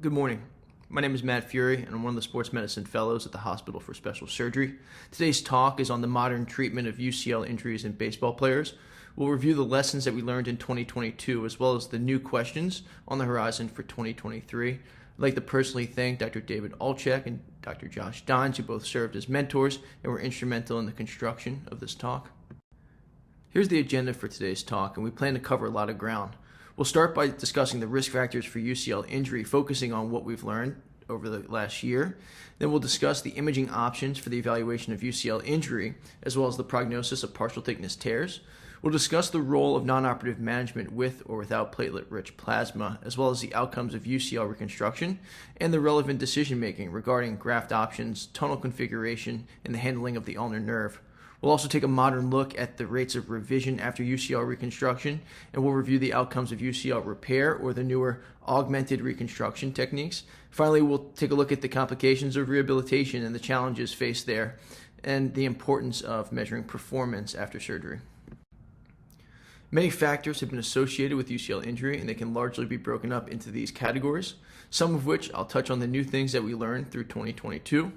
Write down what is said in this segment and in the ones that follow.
Good morning. My name is Matt Fury, and I'm one of the sports medicine fellows at the Hospital for Special Surgery. Today's talk is on the modern treatment of UCL injuries in baseball players. We'll review the lessons that we learned in 2022, as well as the new questions on the horizon for 2023. I'd like to personally thank Dr. David Alchek and Dr. Josh Dines, who both served as mentors and were instrumental in the construction of this talk. Here's the agenda for today's talk, and we plan to cover a lot of ground. We'll start by discussing the risk factors for UCL injury, focusing on what we've learned over the last year. Then we'll discuss the imaging options for the evaluation of UCL injury, as well as the prognosis of partial thickness tears. We'll discuss the role of nonoperative management with or without platelet-rich plasma, as well as the outcomes of UCL reconstruction and the relevant decision-making regarding graft options, tunnel configuration, and the handling of the ulnar nerve. We'll also take a modern look at the rates of revision after UCL reconstruction, and we'll review the outcomes of UCL repair or the newer augmented reconstruction techniques. Finally, we'll take a look at the complications of rehabilitation and the challenges faced there, and the importance of measuring performance after surgery. Many factors have been associated with UCL injury, and they can largely be broken up into these categories, some of which I'll touch on the new things that we learned through 2022.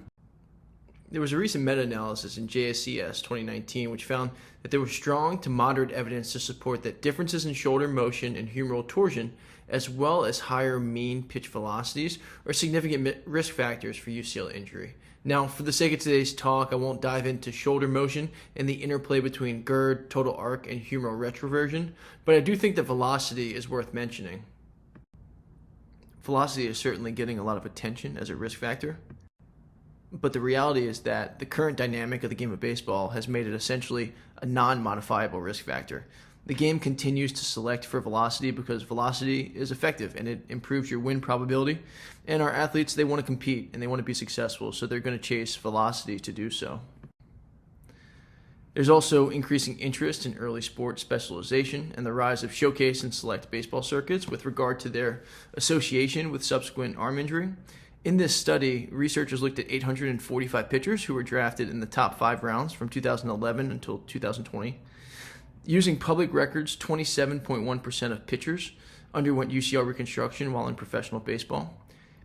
There was a recent meta-analysis in JSCS 2019 which found that there was strong to moderate evidence to support that differences in shoulder motion and humeral torsion, as well as higher mean pitch velocities, are significant risk factors for UCL injury. Now, for the sake of today's talk, I won't dive into shoulder motion and the interplay between GERD, total arc, and humeral retroversion, but I do think that velocity is worth mentioning. Velocity is certainly getting a lot of attention as a risk factor. But the reality is that the current dynamic of the game of baseball has made it essentially a non-modifiable risk factor. The game continues to select for velocity because velocity is effective and it improves your win probability. And our athletes, they want to compete and they want to be successful, so they're going to chase velocity to do so. There's also increasing interest in early sport specialization and the rise of showcase and select baseball circuits with regard to their association with subsequent arm injury. In this study, researchers looked at 845 pitchers who were drafted in the top 5 rounds from 2011 until 2020. Using public records, 27.1% of pitchers underwent UCL reconstruction while in professional baseball.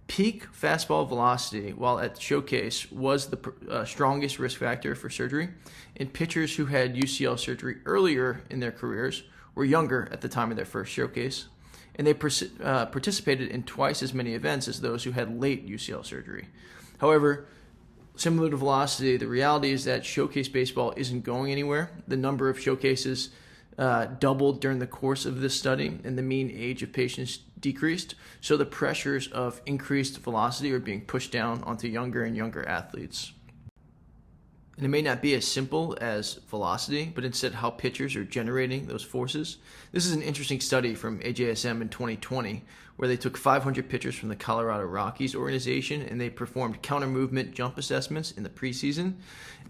Peak fastball velocity, while at showcase, was the strongest risk factor for surgery, and pitchers who had UCL surgery earlier in their careers were younger at the time of their first showcase, and they participated in twice as many events as those who had late UCL surgery. However, similar to velocity, the reality is that showcase baseball isn't going anywhere. The number of showcases doubled during the course of this study, and the mean age of patients decreased, so the pressures of increased velocity are being pushed down onto younger and younger athletes. And it may not be as simple as velocity, but instead how pitchers are generating those forces. This is an interesting study from AJSM in 2020, where they took 500 pitchers from the Colorado Rockies organization and they performed counter-movement jump assessments in the preseason.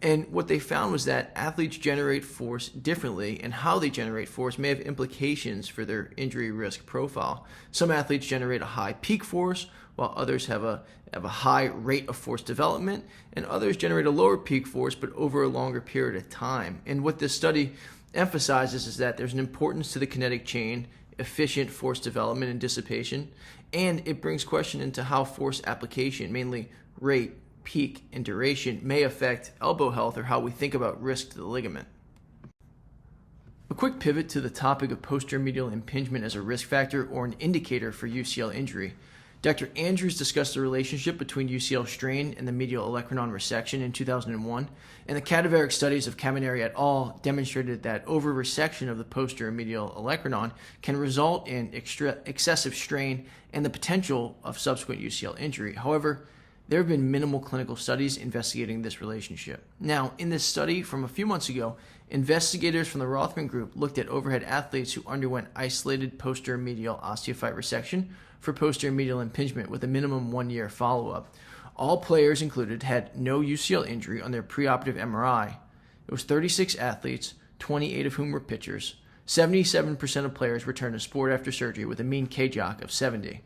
And what they found was that athletes generate force differently, and how they generate force may have implications for their injury risk profile. Some athletes generate a high peak force, while others have a high rate of force development, and others generate a lower peak force but over a longer period of time. And what this study emphasizes is that there's an importance to the kinetic chain, efficient force development and dissipation, and it brings question into how force application, mainly rate, peak, and duration, may affect elbow health or how we think about risk to the ligament. A quick pivot to the topic of posterior medial impingement as a risk factor or an indicator for UCL injury. Dr. Andrews discussed the relationship between UCL strain and the medial olecranon resection in 2001, and the cadaveric studies of Camineri et al. Demonstrated that over-resection of the posterior medial olecranon can result in excessive strain and the potential of subsequent UCL injury. However, there have been minimal clinical studies investigating this relationship. Now, in this study from a few months ago, investigators from the Rothman group looked at overhead athletes who underwent isolated posterior medial osteophyte resection for posterior medial impingement with a minimum 1-year follow-up. All players included had no UCL injury on their preoperative MRI. It was 36 athletes, 28 of whom were pitchers. 77% of players returned to sport after surgery with a mean KJOC of 70.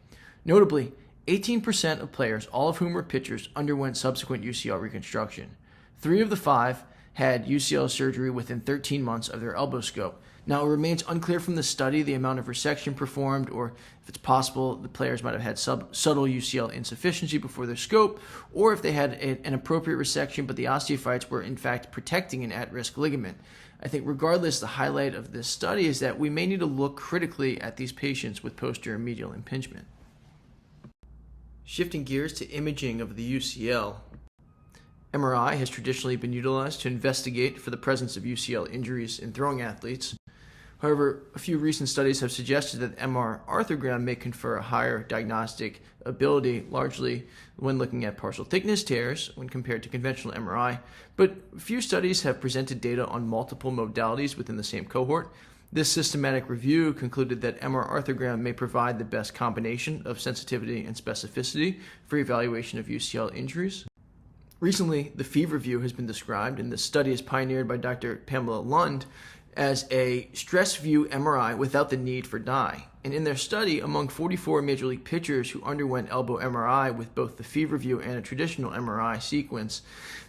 Notably, 18% of players, all of whom were pitchers, underwent subsequent UCL reconstruction. 3 of the 5 had UCL surgery within 13 months of their elbow scope. Now, it remains unclear from the study the amount of resection performed, or if it's possible the players might have had subtle UCL insufficiency before their scope, or if they had an appropriate resection but the osteophytes were in fact protecting an at-risk ligament. I think regardless, the highlight of this study is that we may need to look critically at these patients with posterior medial impingement. Shifting gears to imaging of the UCL. MRI has traditionally been utilized to investigate for the presence of UCL injuries in throwing athletes. However, a few recent studies have suggested that MR arthrogram may confer a higher diagnostic ability, largely when looking at partial thickness tears when compared to conventional MRI, but few studies have presented data on multiple modalities within the same cohort. This systematic review concluded that MR arthrogram may provide the best combination of sensitivity and specificity for evaluation of UCL injuries. Recently, the fever view has been described, and this study is pioneered by Dr. Pamela Lund, as a stress view MRI without the need for dye. And in their study, among 44 Major League pitchers who underwent elbow MRI with both the fever view and a traditional MRI sequence,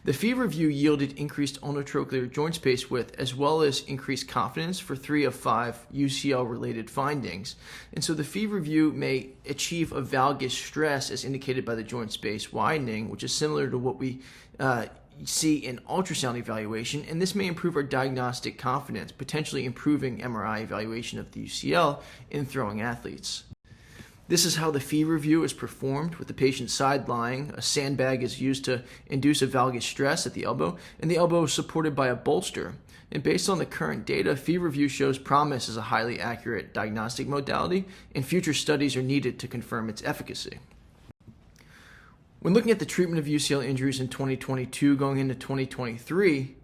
the fever view yielded increased ulnotrochlear joint space width as well as increased confidence for 3 of 5 UCL-related findings. And so the fever view may achieve a valgus stress as indicated by the joint space widening, which is similar to what we see in ultrasound evaluation, and this may improve our diagnostic confidence, potentially improving MRI evaluation of the UCL in throwing athletes. This is how the fever view is performed, with the patient side lying. A sandbag is used to induce a valgus stress at the elbow, and the elbow is supported by a bolster. And based on the current data, fever view shows promise as a highly accurate diagnostic modality, and future studies are needed to confirm its efficacy. When looking at the treatment of UCL injuries in 2022 going into 2023,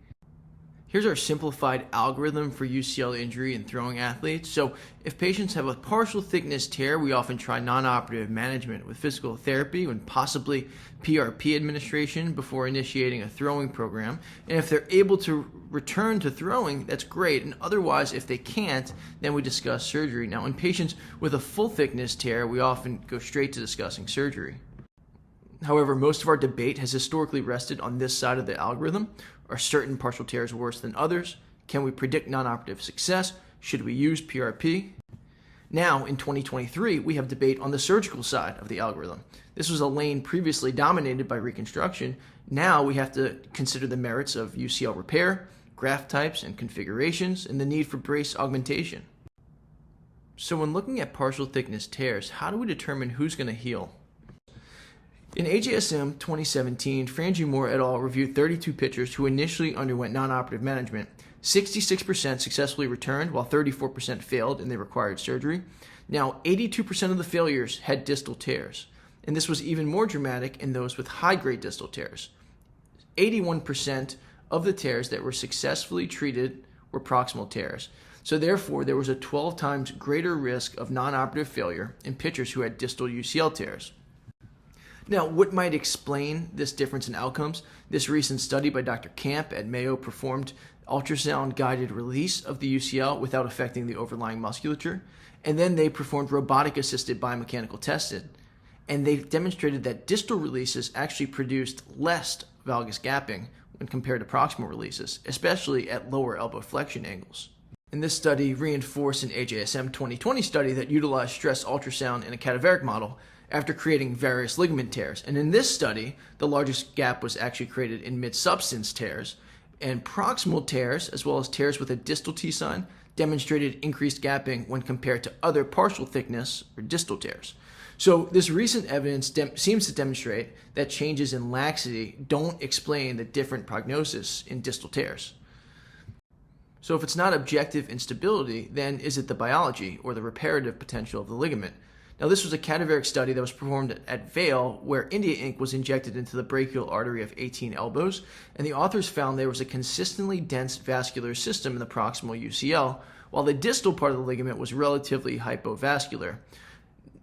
here's our simplified algorithm for UCL injury in throwing athletes. So if patients have a partial thickness tear, we often try nonoperative management with physical therapy and possibly PRP administration before initiating a throwing program. And if they're able to return to throwing, that's great. And otherwise, if they can't, then we discuss surgery. Now, in patients with a full thickness tear, we often go straight to discussing surgery. However, most of our debate has historically rested on this side of the algorithm. Are certain partial tears worse than others? Can we predict non-operative success? Should we use PRP? Now, in 2023, we have debate on the surgical side of the algorithm. This was a lane previously dominated by reconstruction. Now we have to consider the merits of UCL repair, graft types and configurations, and the need for brace augmentation. So when looking at partial thickness tears, how do we determine who's going to heal? In AJSM 2017, Frangie Moore et al. Reviewed 32 pitchers who initially underwent non-operative management. 66% successfully returned, while 34% failed and they required surgery. Now, 82% of the failures had distal tears, and this was even more dramatic in those with high-grade distal tears. 81% of the tears that were successfully treated were proximal tears. So therefore, there was a 12 times greater risk of non-operative failure in pitchers who had distal UCL tears. Now, what might explain this difference in outcomes? This recent study by Dr. Camp at Mayo performed ultrasound-guided release of the UCL without affecting the overlying musculature, and then they performed robotic-assisted biomechanical testing, and they demonstrated that distal releases actually produced less valgus gapping when compared to proximal releases, especially at lower elbow flexion angles. And this study reinforced an AJSM 2020 study that utilized stress ultrasound in a cadaveric model after creating various ligament tears. And in this study, the largest gap was actually created in mid-substance tears, and proximal tears, as well as tears with a distal T-sign, demonstrated increased gapping when compared to other partial thickness or distal tears. So this recent evidence seems to demonstrate that changes in laxity don't explain the different prognosis in distal tears. So if it's not objective instability, then is it the biology or the reparative potential of the ligament? Now, this was a cadaveric study that was performed at Vail, where India ink was injected into the brachial artery of 18 elbows, and the authors found there was a consistently dense vascular system in the proximal UCL, while the distal part of the ligament was relatively hypovascular.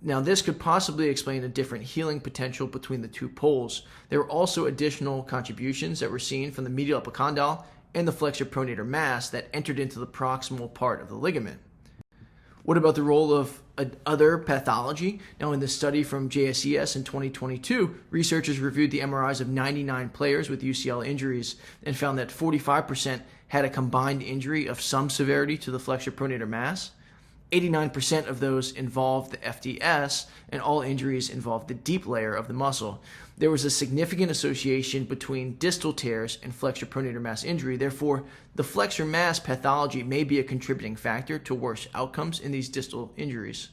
Now, this could possibly explain a different healing potential between the two poles. There were also additional contributions that were seen from the medial epicondyle and the flexor pronator mass that entered into the proximal part of the ligament. What about the role of other pathology? Now, in the study from JSES in 2022, researchers reviewed the MRIs of 99 players with UCL injuries and found that 45% had a combined injury of some severity to the flexor pronator mass. 89% of those involved the FDS, and all injuries involved the deep layer of the muscle. There was a significant association between distal tears and flexor pronator mass injury. Therefore, the flexor mass pathology may be a contributing factor to worse outcomes in these distal injuries.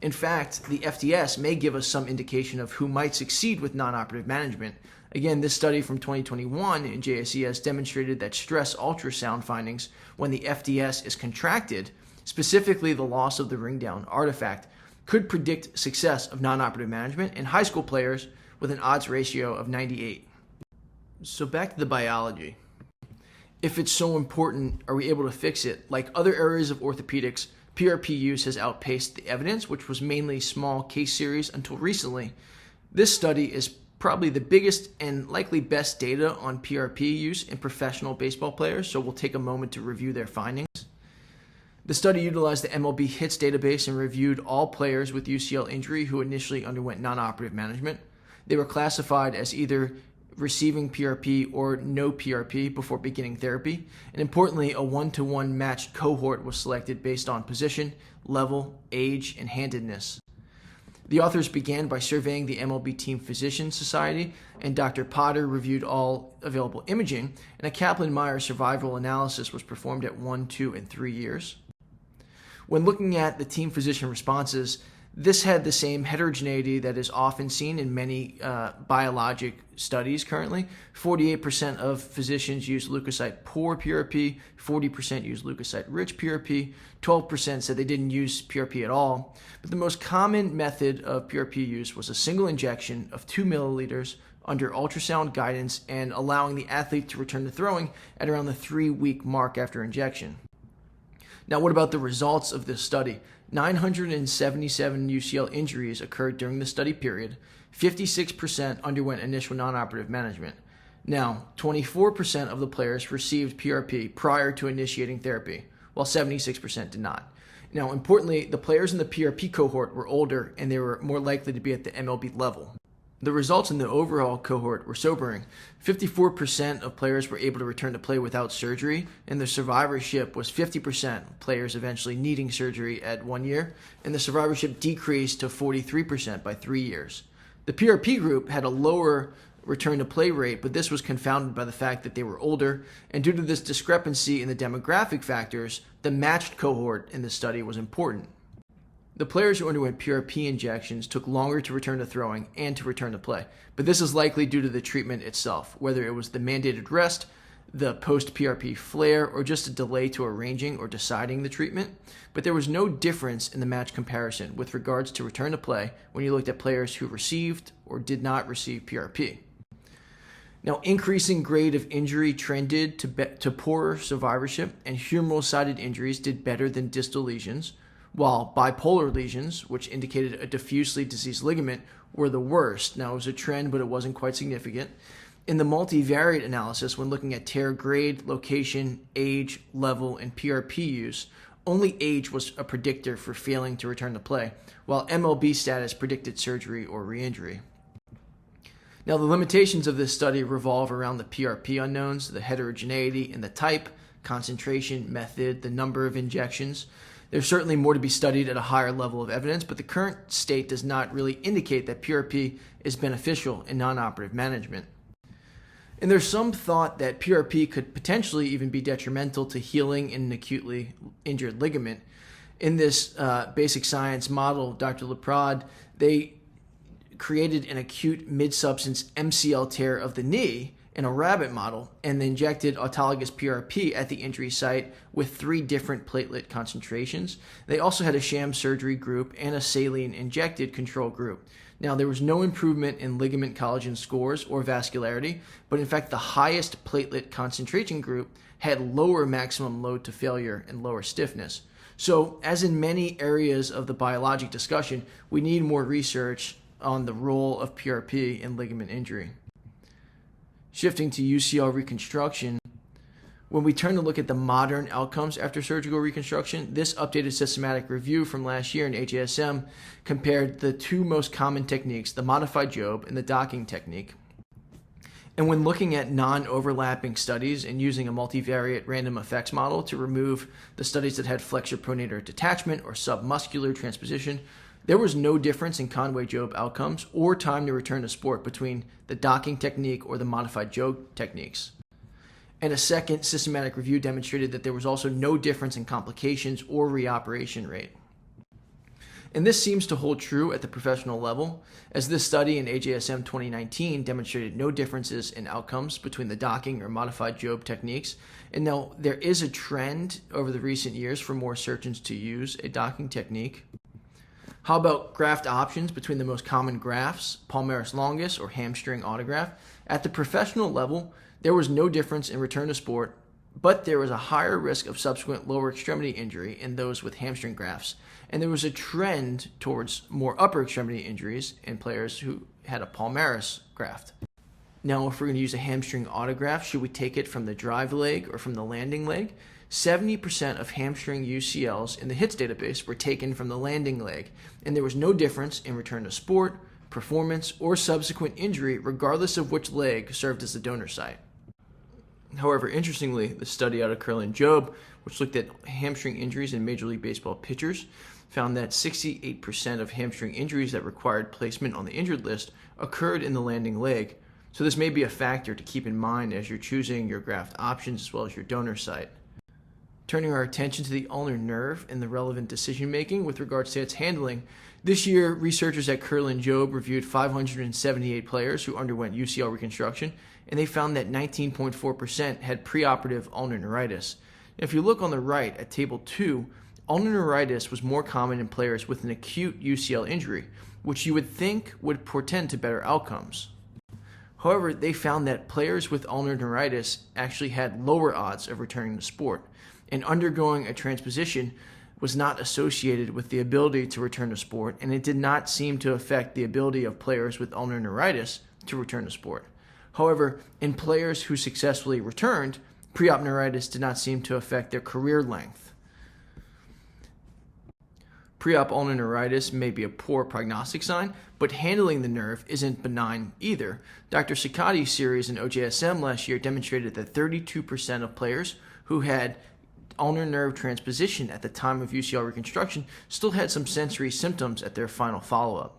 In fact, the FDS may give us some indication of who might succeed with non-operative management. Again, this study from 2021 in JSES demonstrated that stress ultrasound findings when the FDS is contracted, specifically the loss of the ring down artifact, could predict success of non-operative management in high school players with an odds ratio of 98. So back to the biology. If it's so important, are we able to fix it? Like other areas of orthopedics, PRP use has outpaced the evidence, which was mainly small case series until recently. This study is probably the biggest and likely best data on PRP use in professional baseball players, so we'll take a moment to review their findings. The study utilized the MLB HITS database and reviewed all players with UCL injury who initially underwent non-operative management. They were classified as either receiving PRP or no PRP before beginning therapy. And importantly, a 1-to-1 matched cohort was selected based on position, level, age, and handedness. The authors began by surveying the MLB Team Physician Society, and Dr. Potter reviewed all available imaging, and a Kaplan-Meier survival analysis was performed at 1, 2, and 3 years. When looking at the team physician responses, this had the same heterogeneity that is often seen in many biologic studies currently. 48% of physicians use leukocyte-poor PRP, 40% use leukocyte-rich PRP, 12% said they didn't use PRP at all. But the most common method of PRP use was a single injection of 2 milliliters under ultrasound guidance and allowing the athlete to return to throwing at around the 3-week mark after injection. Now, what about the results of this study? 977 UCL injuries occurred during the study period. 56% underwent initial non-operative management. Now, 24% of the players received PRP prior to initiating therapy, while 76% did not. Now, importantly, the players in the PRP cohort were older and they were more likely to be at the MLB level. The results in the overall cohort were sobering. 54% of players were able to return to play without surgery, and the survivorship was 50%, players eventually needing surgery at 1 year, and the survivorship decreased to 43% by 3 years. The PRP group had a lower return to play rate, but this was confounded by the fact that they were older, and due to this discrepancy in the demographic factors, the matched cohort in the study was important. The players who underwent PRP injections took longer to return to throwing and to return to play, but this is likely due to the treatment itself, whether it was the mandated rest, the post-PRP flare, or just a delay to arranging or deciding the treatment. But there was no difference in the match comparison with regards to return to play when you looked at players who received or did not receive PRP. Now, increasing grade of injury trended to poorer survivorship, and humeral-sided injuries did better than distal lesions, while bipolar lesions, which indicated a diffusely diseased ligament, were the worst. Now, it was a trend, but it wasn't quite significant. In the multivariate analysis, when looking at tear grade, location, age, level, and PRP use, only age was a predictor for failing to return to play, while MLB status predicted surgery or re-injury. Now, the limitations of this study revolve around the PRP unknowns, the heterogeneity in the type, concentration, method, the number of injections. There's certainly more to be studied at a higher level of evidence, but the current state does not really indicate that PRP is beneficial in non-operative management. And there's some thought that PRP could potentially even be detrimental to healing in an acutely injured ligament. In this basic science model, Dr. Leprade, they created an acute mid-substance MCL tear of the knee in a rabbit model and injected autologous PRP at the injury site with 3 different platelet concentrations. They also had a sham surgery group and a saline injected control group. Now, there was no improvement in ligament collagen scores or vascularity, but in fact, the highest platelet concentration group had lower maximum load to failure and lower stiffness. So, as in many areas of the biologic discussion, we need more research on the role of PRP in ligament injury. Shifting to UCL reconstruction, When we turn to look at the modern outcomes after surgical reconstruction, this updated systematic review from last year in HASM compared the two most common techniques, the modified Jobe and the docking technique. And when looking at non-overlapping studies and using a multivariate random effects model to remove the studies that had flexor pronator detachment or submuscular transposition, there was no difference in Conway-Jobe outcomes or time to return to sport between the docking technique or the modified Jobe techniques. And a second systematic review demonstrated that there was also no difference in complications or reoperation rate. And this seems to hold true at the professional level, as this study in AJSM 2019 demonstrated no differences in outcomes between the docking or modified Jobe techniques. And now there is a trend over the recent years for more surgeons to use a docking technique. How about graft options between the most common grafts, palmaris longus or hamstring autograft? At the professional level, there was no difference in return to sport, but there was a higher risk of subsequent lower extremity injury in those with hamstring grafts. And there was a trend towards more upper extremity injuries in players who had a palmaris graft. Now, if we're going to use a hamstring autograft, should we take it from the drive leg or from the landing leg? 70% of hamstring UCLs in the HITS database were taken from the landing leg, and there was no difference in return to sport, performance, or subsequent injury, regardless of which leg served as the donor site. However, interestingly, the study out of Curlin-Jobe, which looked at hamstring injuries in Major League Baseball pitchers, found that 68% of hamstring injuries that required placement on the injured list occurred in the landing leg. So this may be a factor to keep in mind as you're choosing your graft options as well as your donor site. Turning our attention to the ulnar nerve and the relevant decision-making with regards to its handling, this year, researchers at Curlin-Jobe reviewed 578 players who underwent UCL reconstruction, and they found that 19.4% had preoperative ulnar neuritis. If you look on the right at Table 2, ulnar neuritis was more common in players with an acute UCL injury, which you would think would portend to better outcomes. However, they found that players with ulnar neuritis actually had lower odds of returning to sport, and undergoing a transposition was not associated with the ability to return to sport, and it did not seem to affect the ability of players with ulnar neuritis to return to sport. However, in players who successfully returned, pre-op neuritis did not seem to affect their career length. Pre-op ulnar neuritis may be a poor prognostic sign, but handling the nerve isn't benign either. Dr. Ciccotti's series in OJSM last year demonstrated that 32% of players who had ulnar nerve transposition at the time of UCL reconstruction still had some sensory symptoms at their final follow-up.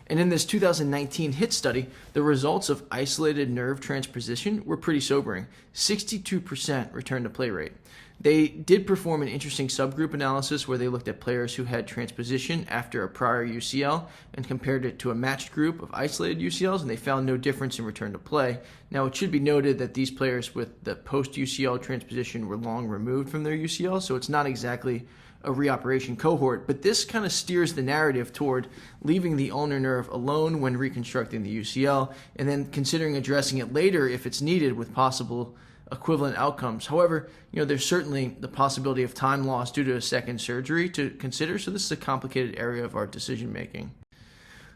And in this 2019 HIT study, the results of isolated nerve transposition were pretty sobering. 62% return to play rate. They did perform an interesting subgroup analysis where they looked at players who had transposition after a prior UCL and compared it to a matched group of isolated UCLs, and they found no difference in return to play. Now, it should be noted that these players with the post-UCL transposition were long removed from their UCL, so it's not exactly a reoperation cohort, but this kind of steers the narrative toward leaving the ulnar nerve alone when reconstructing the UCL, and then considering addressing it later if it's needed with possible equivalent outcomes. However, there's certainly the possibility of time loss due to a second surgery to consider, so this is a complicated area of our decision making.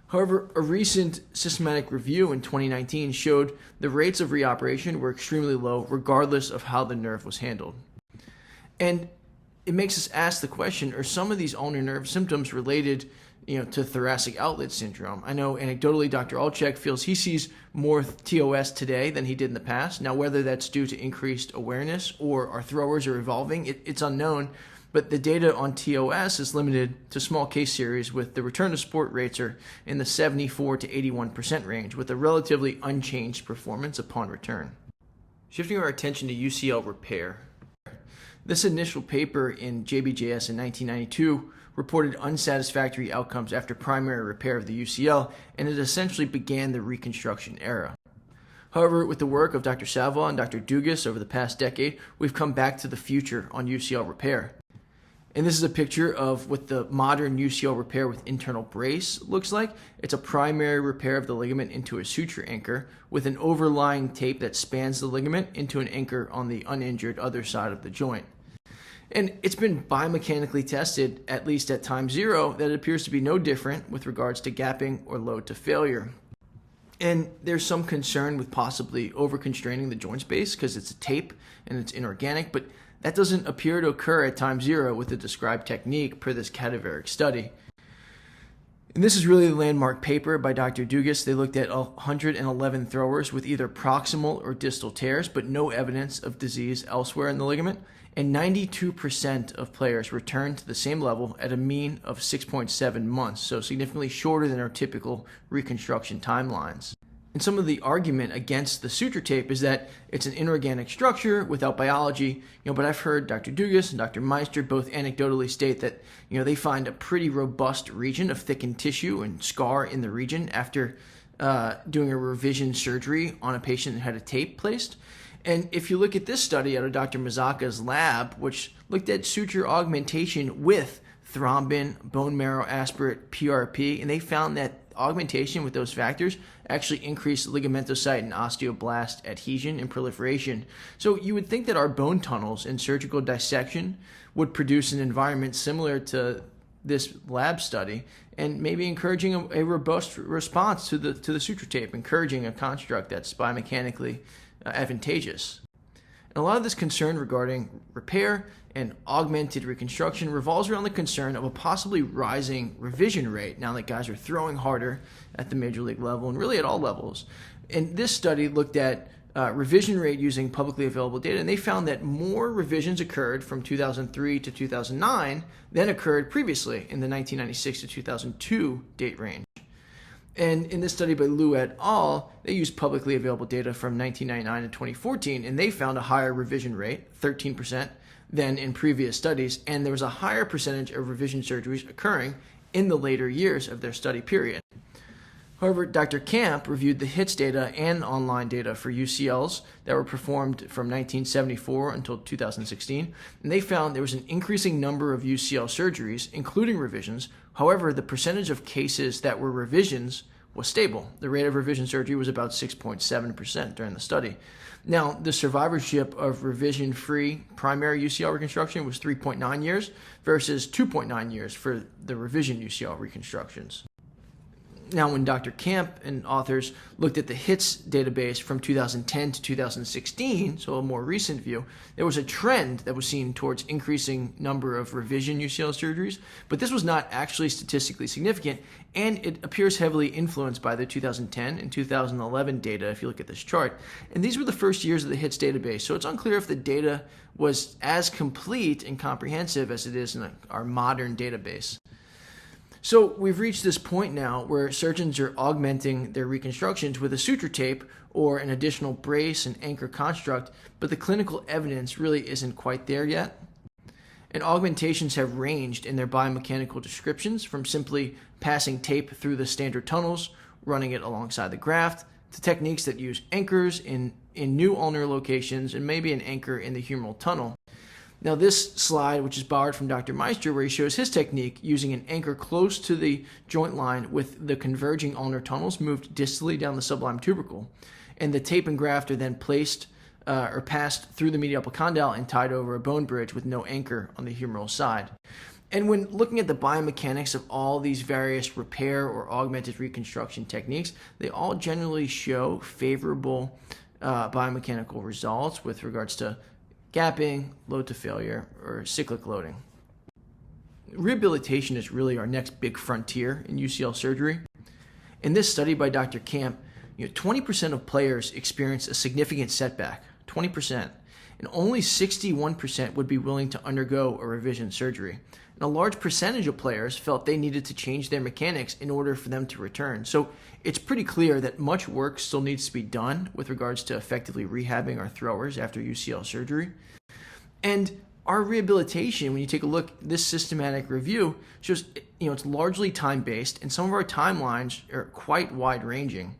However, a recent systematic review in 2019 showed the rates of reoperation were extremely low regardless of how the nerve was handled. And it makes us ask the question, are some of these ulnar nerve symptoms related to thoracic outlet syndrome? I know anecdotally Dr. Alchek feels he sees more TOS today than he did in the past. Now, whether that's due to increased awareness or our throwers are evolving, it's unknown, but the data on TOS is limited to small case series with the return to sport rates are in the 74 to 81% range with a relatively unchanged performance upon return. Shifting our attention to UCL repair. This initial paper in JBJS in 1992 reported unsatisfactory outcomes after primary repair of the UCL, and it essentially began the reconstruction era. However, with the work of Dr. Savoie and Dr. Dugas over the past decade, we've come back to the future on UCL repair. And this is a picture of what the modern UCL repair with internal brace looks like. It's a primary repair of the ligament into a suture anchor with an overlying tape that spans the ligament into an anchor on the uninjured other side of the joint. And it's been biomechanically tested, at least at time zero, that it appears to be no different with regards to gapping or load to failure. And there's some concern with possibly over-constraining the joint space because it's a tape and it's inorganic, but that doesn't appear to occur at time zero with the described technique per this cadaveric study. And this is really the landmark paper by Dr. Dugas. They looked at 111 throwers with either proximal or distal tears, but no evidence of disease elsewhere in the ligament. And 92% of players returned to the same level at a mean of 6.7 months, so significantly shorter than our typical reconstruction timelines. And some of the argument against the suture tape is that it's an inorganic structure without biology, but I've heard Dr. Dugas and Dr. Meister both anecdotally state that, they find a pretty robust region of thickened tissue and scar in the region after doing a revision surgery on a patient that had a tape placed. And if you look at this study out of Dr. Mazaka's lab, which looked at suture augmentation with thrombin, bone marrow aspirate, PRP, and they found that augmentation with those factors actually increased ligamentocite and osteoblast adhesion and proliferation. So you would think that our bone tunnels in surgical dissection would produce an environment similar to this lab study, and maybe encouraging a robust response to the suture tape, encouraging a construct that's biomechanically advantageous. And a lot of this concern regarding repair and augmented reconstruction revolves around the concern of a possibly rising revision rate now that guys are throwing harder at the major league level and really at all levels. And this study looked at revision rate using publicly available data, and they found that more revisions occurred from 2003 to 2009 than occurred previously in the 1996 to 2002 date range. And in this study by Liu et al., they used publicly available data from 1999 to 2014, and they found a higher revision rate, 13%, than in previous studies, and there was a higher percentage of revision surgeries occurring in the later years of their study period. However, Dr. Camp reviewed the HITS data and online data for UCLs that were performed from 1974 until 2016, and they found there was an increasing number of UCL surgeries, including revisions. However, the percentage of cases that were revisions was stable. The rate of revision surgery was about 6.7% during the study. Now, the survivorship of revision-free primary UCL reconstruction was 3.9 years versus 2.9 years for the revision UCL reconstructions. Now, when Dr. Camp and authors looked at the HITS database from 2010 to 2016, so a more recent view, there was a trend that was seen towards increasing number of revision UCL surgeries, but this was not actually statistically significant, and it appears heavily influenced by the 2010 and 2011 data, if you look at this chart. And these were the first years of the HITS database, so it's unclear if the data was as complete and comprehensive as it is in our modern database. So we've reached this point now where surgeons are augmenting their reconstructions with a suture tape or an additional brace and anchor construct, but the clinical evidence really isn't quite there yet. And augmentations have ranged in their biomechanical descriptions from simply passing tape through the standard tunnels, running it alongside the graft, to techniques that use anchors in new ulnar locations and maybe an anchor in the humeral tunnel. Now this slide, which is borrowed from Dr. Meister, where he shows his technique using an anchor close to the joint line with the converging ulnar tunnels moved distally down the sublime tubercle. And the tape and graft are then placed or passed through the medial epicondyle and tied over a bone bridge with no anchor on the humeral side. And when looking at the biomechanics of all these various repair or augmented reconstruction techniques, they all generally show favorable biomechanical results with regards to gapping, load to failure, or cyclic loading. Rehabilitation is really our next big frontier in UCL surgery. In this study by Dr. Camp, 20% of players experience a significant setback, 20%, and only 61% would be willing to undergo a revision surgery. And a large percentage of players felt they needed to change their mechanics in order for them to return. So it's pretty clear that much work still needs to be done with regards to effectively rehabbing our throwers after UCL surgery. And our rehabilitation, when you take a look, this systematic review shows, it's largely time-based, and some of our timelines are quite wide-ranging.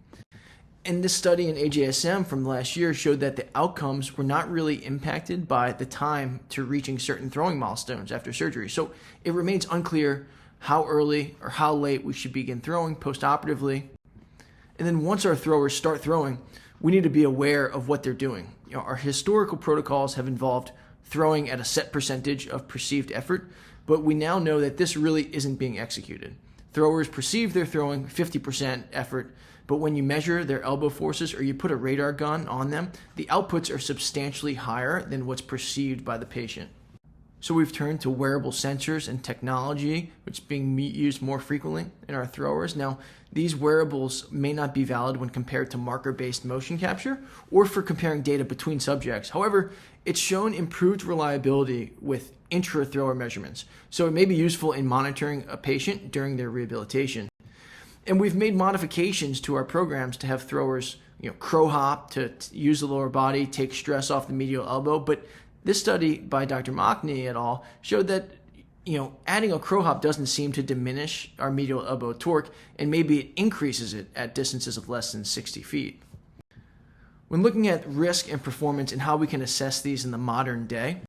And this study in AJSM from last year showed that the outcomes were not really impacted by the time to reaching certain throwing milestones after surgery. So it remains unclear how early or how late we should begin throwing postoperatively. And then once our throwers start throwing, we need to be aware of what they're doing. Our historical protocols have involved throwing at a set percentage of perceived effort, but we now know that this really isn't being executed. Throwers perceive they're throwing 50% effort, but when you measure their elbow forces or you put a radar gun on them, the outputs are substantially higher than what's perceived by the patient. So we've turned to wearable sensors and technology, which is being used more frequently in our throwers. Now, these wearables may not be valid when compared to marker-based motion capture or for comparing data between subjects. However, it's shown improved reliability with intra-thrower measurements, so it may be useful in monitoring a patient during their rehabilitation. And we've made modifications to our programs to have throwers, crow hop to use the lower body, take stress off the medial elbow. But this study by Dr. Machny et al. Showed that adding a crow hop doesn't seem to diminish our medial elbow torque, and maybe it increases it at distances of less than 60 feet. When looking at risk and performance and how we can assess these in the modern day,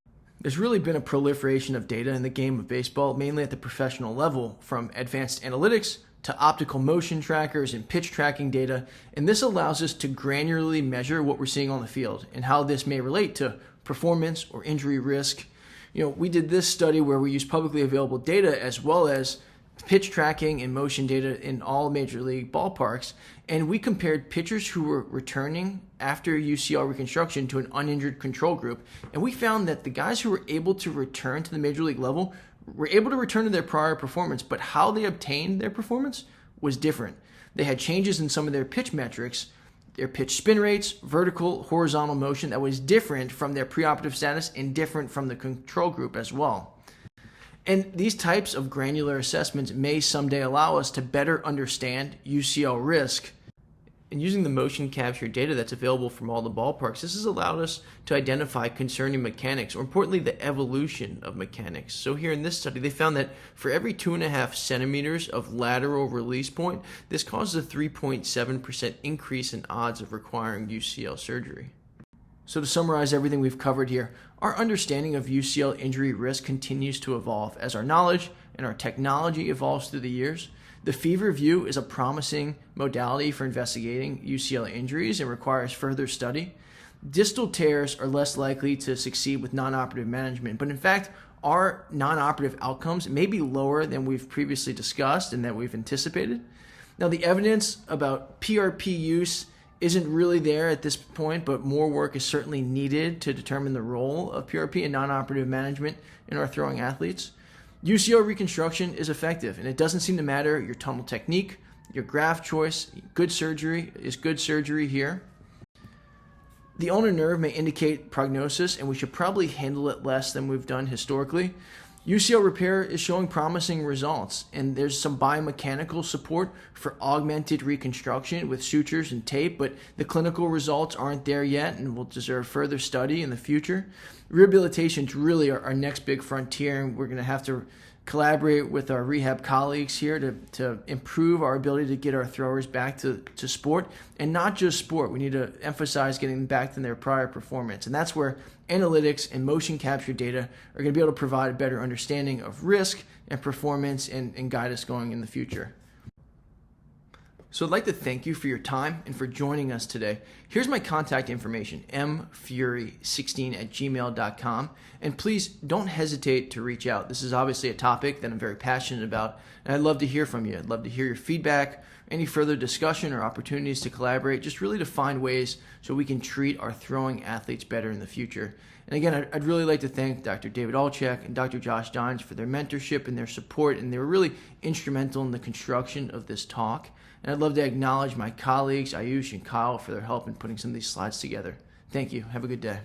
there's really been a proliferation of data in the game of baseball, mainly at the professional level, from advanced analytics to optical motion trackers and pitch tracking data, and this allows us to granularly measure what we're seeing on the field and how this may relate to performance or injury risk. We did this study where we used publicly available data as well as pitch tracking and motion data in all major league ballparks, and we compared pitchers who were returning after UCL reconstruction to an uninjured control group, and we found that the guys who were able to return to the major league level were able to return to their prior performance, but how they obtained their performance was different. They had changes in some of their pitch metrics, their pitch spin rates, vertical, horizontal motion that was different from their preoperative status and different from the control group as well. And these types of granular assessments may someday allow us to better understand UCL risk. And using the motion capture data that's available from all the ballparks, this has allowed us to identify concerning mechanics, or importantly, the evolution of mechanics. So here in this study, they found that for every 2.5 centimeters of lateral release point, this causes a 3.7% increase in odds of requiring UCL surgery. So to summarize everything we've covered here, our understanding of UCL injury risk continues to evolve as our knowledge and our technology evolves through the years. The fever view is a promising modality for investigating UCL injuries and requires further study. Distal tears are less likely to succeed with non-operative management, but in fact, our non-operative outcomes may be lower than we've previously discussed and that we've anticipated. Now, the evidence about PRP use isn't really there at this point, but more work is certainly needed to determine the role of PRP and non-operative management in our throwing athletes. UCL reconstruction is effective, and it doesn't seem to matter your tunnel technique, your graft choice. Good surgery is good surgery here. The ulnar nerve may indicate prognosis, and we should probably handle it less than we've done historically. UCL repair is showing promising results, and there's some biomechanical support for augmented reconstruction with sutures and tape, but the clinical results aren't there yet and will deserve further study in the future. Rehabilitation is really our next big frontier, and we're going to have to collaborate with our rehab colleagues here to improve our ability to get our throwers back to sport, and not just sport. We need to emphasize getting them back to their prior performance, and that's where analytics and motion capture data are going to be able to provide a better understanding of risk and performance and guide us going in the future. So I'd like to thank you for your time and for joining us today. Here's my contact information, mfury16@gmail.com. And please don't hesitate to reach out. This is obviously a topic that I'm very passionate about, and I'd love to hear from you. I'd love to hear your feedback, any further discussion or opportunities to collaborate, just really to find ways so we can treat our throwing athletes better in the future. And again, I'd really like to thank Dr. David Alchek and Dr. Josh Dines for their mentorship and their support, and they were really instrumental in the construction of this talk. And I'd love to acknowledge my colleagues, Ayush and Kyle, for their help in putting some of these slides together. Thank you. Have a good day.